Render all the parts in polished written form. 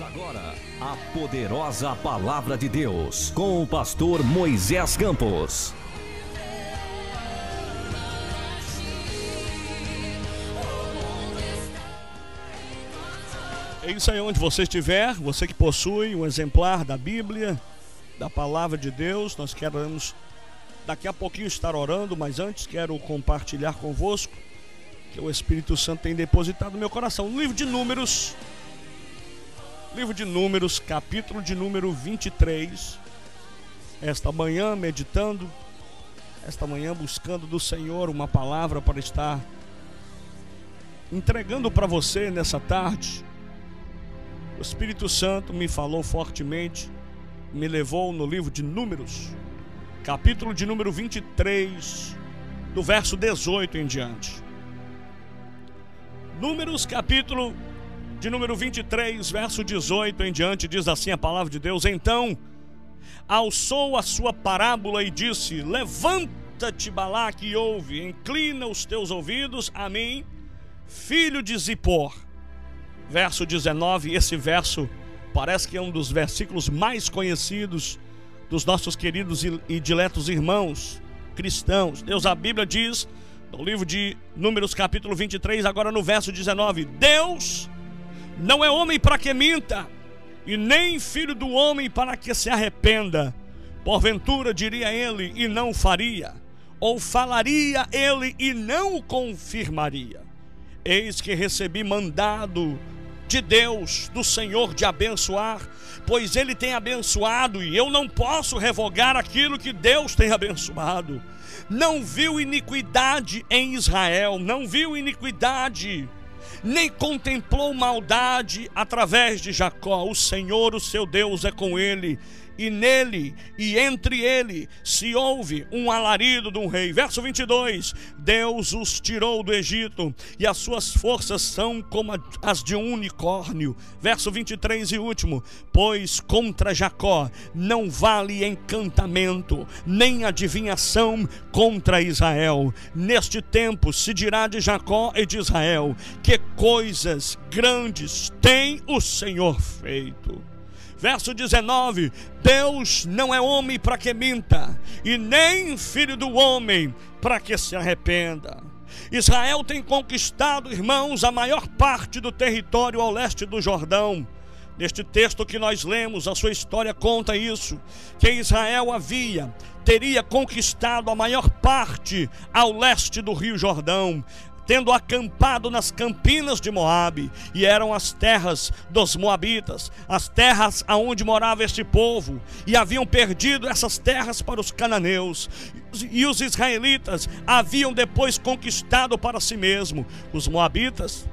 Ouça agora a poderosa palavra de Deus com o pastor Moisés Campos. É isso aí, onde você estiver, você que possui um exemplar da Bíblia, da palavra de Deus, nós queremos daqui a pouquinho estar orando, mas antes quero compartilhar convosco que o Espírito Santo tem depositado no meu coração. No livro de Números, capítulo de número 23, esta manhã meditando, esta manhã buscando do Senhor uma palavra para estar entregando para você nessa tarde. O Espírito Santo me falou fortemente, me levou no livro de Números, capítulo de número 23, do verso 18 em diante. Números, capítulo de número 23, verso 18 em diante, diz assim a palavra de Deus: Então alçou a sua parábola e disse: Levanta-te, Balaque, e ouve, inclina os teus ouvidos a mim, filho de Zippor. Verso 19, esse verso parece que é um dos versículos mais conhecidos dos nossos queridos e diletos irmãos cristãos. A Bíblia diz, no livro de Números capítulo 23, agora no verso 19: Deus não é homem para que minta, e nem filho do homem para que se arrependa. Porventura diria ele e não faria, ou falaria ele e não o confirmaria. Eis que recebi mandado de Deus, do Senhor, de abençoar, pois Ele tem abençoado, e eu não posso revogar aquilo que Deus tem abençoado. Não viu iniquidade em Israel, não viu iniquidade, nem contemplou maldade através de Jacó. O Senhor, o seu Deus, é com ele, e nele e entre ele se ouve um alarido de um rei. Verso 22, Deus os tirou do Egito, e as suas forças são como as de um unicórnio. Verso 23 e último: Pois contra Jacó não vale encantamento, nem adivinhação contra Israel. Neste tempo se dirá de Jacó e de Israel: Que coisas grandes tem o Senhor feito. Verso 19, Deus não é homem para que minta, e nem filho do homem para que se arrependa. Israel tem conquistado, irmãos, a maior parte do território ao leste do Jordão. Neste texto que nós lemos, a sua história conta isso, que Israel teria conquistado a maior parte ao leste do Rio Jordão, tendo acampado nas campinas de Moabe, e eram as terras dos moabitas, as terras aonde morava este povo, e haviam perdido essas terras para os cananeus, e os israelitas haviam depois conquistado para si mesmo. Os moabitas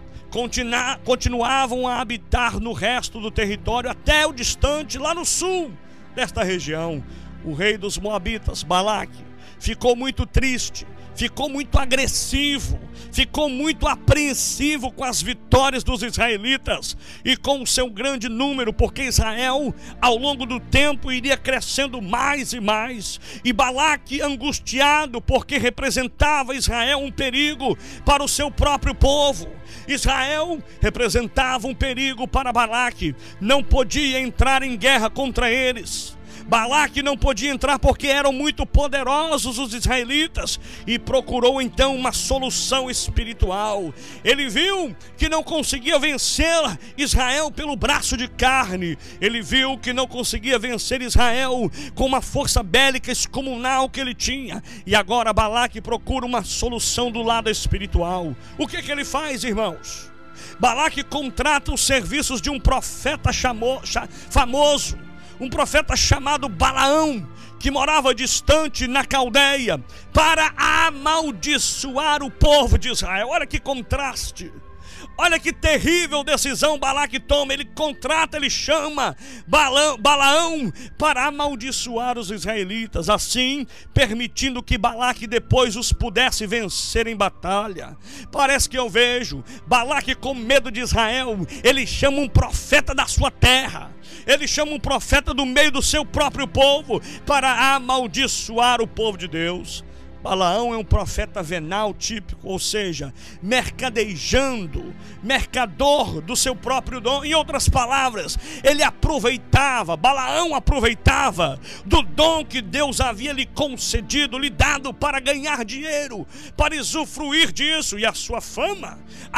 continuavam a habitar no resto do território, até o distante, lá no sul desta região. O rei dos moabitas, Balaque, ficou muito triste, ficou muito agressivo, ficou muito apreensivo com as vitórias dos israelitas e com o seu grande número, porque Israel ao longo do tempo iria crescendo mais e mais, e Balaque, angustiado porque representava Israel um perigo para o seu próprio povo. Israel representava um perigo para Balaque, não podia entrar em guerra contra eles. Balaque não podia entrar porque eram muito poderosos os israelitas, e procurou então uma solução espiritual. Ele viu que não conseguia vencer Israel pelo braço de carne, ele viu que não conseguia vencer Israel com uma força bélica excomunal que ele tinha, e agora Balaque procura uma solução do lado espiritual. O que ele faz, irmãos? Balaque contrata os serviços de um profeta famoso, um profeta chamado Balaão, que morava distante na Caldeia, para amaldiçoar o povo de Israel. Olha que contraste, olha que terrível decisão Balaque toma. Ele contrata, ele chama Balaão para amaldiçoar os israelitas, assim permitindo que Balaque depois os pudesse vencer em batalha. Parece que eu vejo Balaque com medo de Israel, ele chama um profeta da sua terra, ele chama um profeta do meio do seu próprio povo para amaldiçoar o povo de Deus. Balaão é um profeta venal típico, ou seja, mercadejando, mercador do seu próprio dom. Em outras palavras, Balaão aproveitava do dom que Deus havia lhe concedido, lhe dado para ganhar dinheiro, para usufruir disso. E a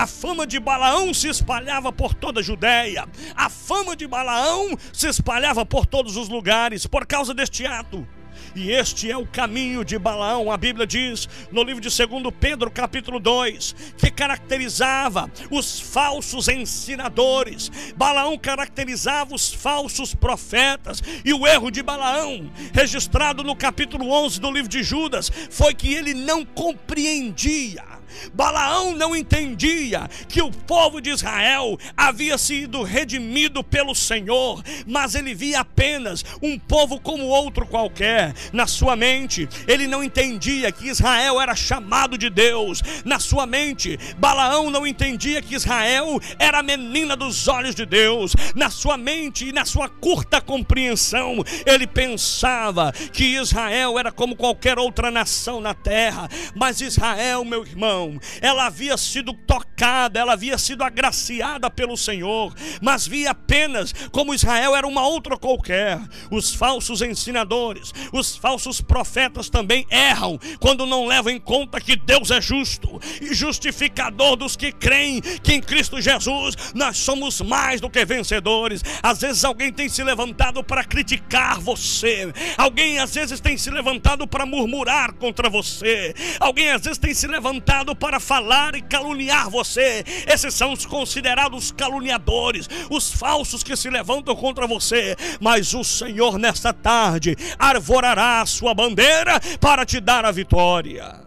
fama de Balaão se espalhava por toda a Judéia, a fama de Balaão se espalhava por todos os lugares, por causa deste ato. E este é o caminho de Balaão. A Bíblia diz no livro de 2 Pedro capítulo 2 que caracterizava os falsos ensinadores. Balaão caracterizava os falsos profetas. E o erro de Balaão, registrado no capítulo 11 do livro de Judas, foi que ele não compreendia. Balaão não entendia que o povo de Israel havia sido redimido pelo Senhor, mas ele via apenas um povo como outro qualquer. Na sua mente, ele não entendia que Israel era chamado de Deus. Na sua mente, Balaão não entendia que Israel era a menina dos olhos de Deus. Na sua mente e na sua curta compreensão, ele pensava que Israel era como qualquer outra nação na terra. Mas Israel, meu irmão, ela havia sido tocada, ela havia sido agraciada pelo Senhor, mas via apenas como Israel era uma outra qualquer. Os falsos ensinadores, os falsos profetas também erram quando não levam em conta que Deus é justo e justificador dos que creem que em Cristo Jesus nós somos mais do que vencedores. Às vezes alguém tem se levantado para criticar você, alguém às vezes tem se levantado para murmurar contra você, alguém às vezes tem se levantado para falar e caluniar você. Esses são os considerados caluniadores, os falsos que se levantam contra você. Mas o Senhor nesta tarde arvorará a sua bandeira para te dar a vitória.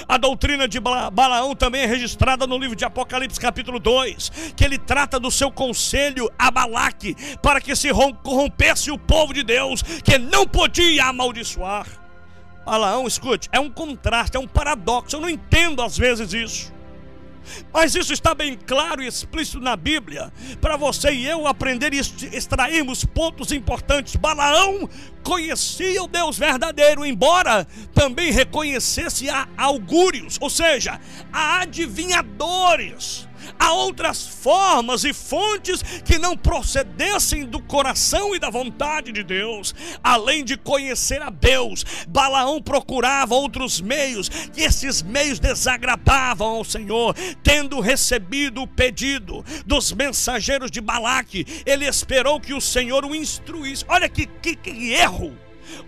A doutrina de Balaão também é registrada no livro de Apocalipse capítulo 2, que ele trata do seu conselho a Balaque para que se corrompesse o povo de Deus, que não podia amaldiçoar. Balaão, escute, é um contraste, é um paradoxo. Eu não entendo às vezes isso, mas isso está bem claro e explícito na Bíblia, para você e eu aprender e extrairmos pontos importantes. Balaão conhecia o Deus verdadeiro, embora também reconhecesse a augúrios, ou seja, a adivinhadores, a outras formas e fontes que não procedessem do coração e da vontade de Deus. Além de conhecer a Deus, Balaão procurava outros meios, e esses meios desagradavam ao Senhor. Tendo recebido o pedido dos mensageiros de Balaque, ele esperou que o Senhor o instruísse. Olha que erro,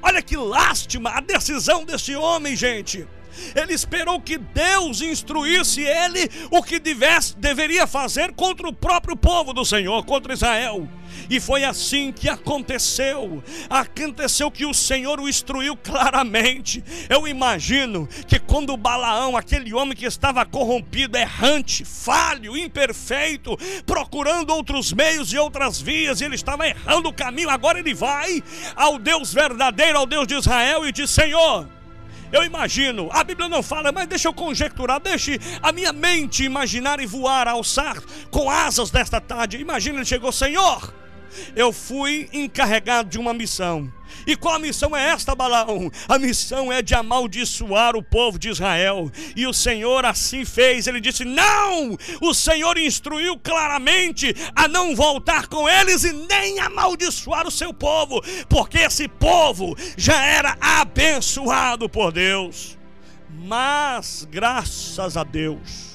olha que lástima a decisão desse homem, gente. Ele esperou que Deus instruísse ele o que deveria fazer contra o próprio povo do Senhor, contra Israel. E foi assim que aconteceu. Aconteceu que o Senhor o instruiu claramente. Eu imagino que quando Balaão, aquele homem que estava corrompido, errante, falho, imperfeito, procurando outros meios e outras vias, e ele estava errando o caminho, agora ele vai ao Deus verdadeiro, ao Deus de Israel, e diz: Senhor, eu imagino, a Bíblia não fala, mas deixa eu conjecturar, deixe a minha mente imaginar e voar, alçar com asas desta tarde. Imagina, ele chegou: Senhor, eu fui encarregado de uma missão. E qual a missão é esta, Balaão? A missão é de amaldiçoar o povo de Israel. E o Senhor assim fez. Ele disse: não! O Senhor instruiu claramente a não voltar com eles e nem amaldiçoar o seu povo, porque esse povo já era abençoado por Deus. Mas, graças a Deus,